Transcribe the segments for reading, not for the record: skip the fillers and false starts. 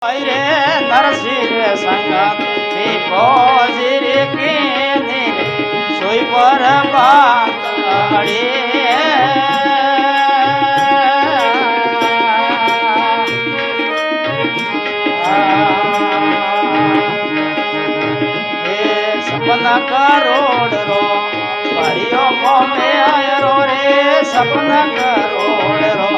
रे नरसिंह संगत भोजी रे के सोई पर बातड़ी सपना करोड़ रो परियो में आयो रे सपना करोड़ रो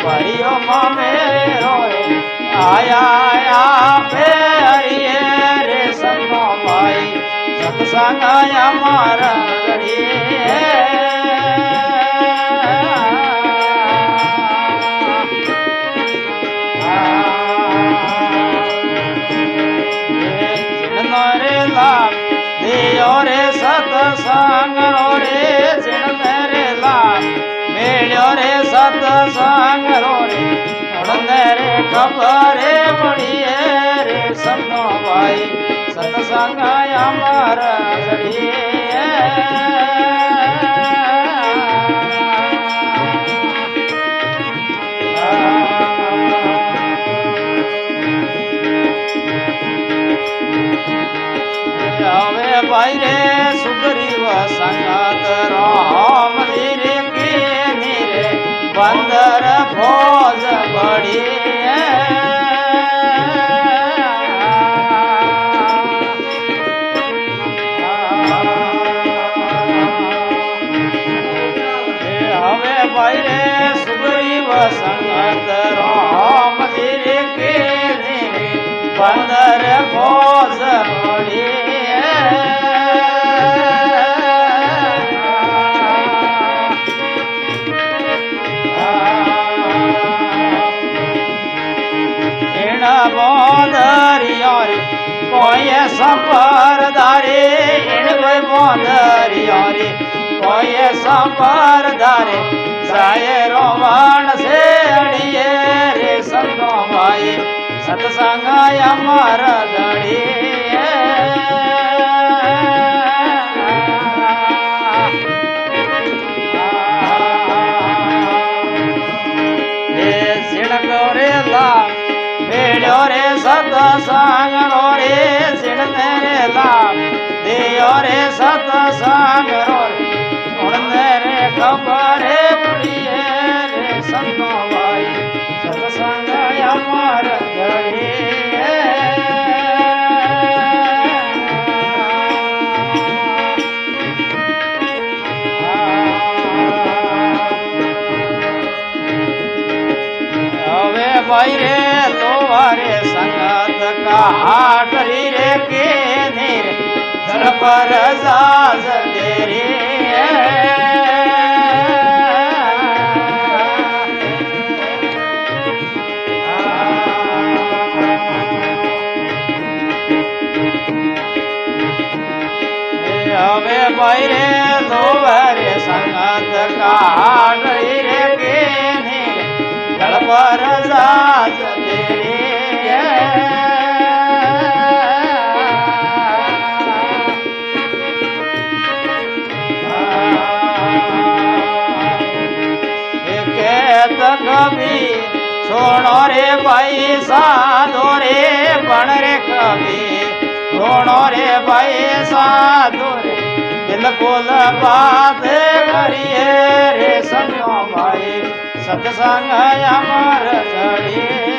परियो में रो रे आया आया फेरिए रे सन्नो भाई सत्संग आया मारा रे लाभ दियो रे सत्संग रो रे जिन मेरे लाभ मेल्यो रे सत्संग रो रे रे खबर पड़ी रे सन्नो भाई सत्संग हमारा जड़ी आवे भाई रे सुग्रीव संगत राम धीरे के नीरे बंदर भोज बड़ी हवे भाई रे सुग्रीव संगत राम धीरे के नीरे बंदर भोज बड़ी बोंदरियारे कोई संपरदारे इन कोई बोंदरियारे कोई संपरदारे जाए रोवान से अड़िए रे संतो भाई सत्संग अमर दड़ी भेड़ो रे सत्संग रो रे सिण मेरे लाभ दियो रे सत्संग रो रे उन मेरे खबर पड़ी रे संतो भाई सत्संग अमर घड़ी भाई रे लोवारे संगत का हाटरी रे के नीर धर पर जाज तेरे हवे भाई रे लोवारे संगत का हाटरी रे के नीर धर पर जाज तेरे कभी सोनो रे भाई साधो रे बन रे कभी सोनो रे भाई साधो रे बिल्कुल बात करिए रे सन्नो भाई सत्संग अमर जड़ी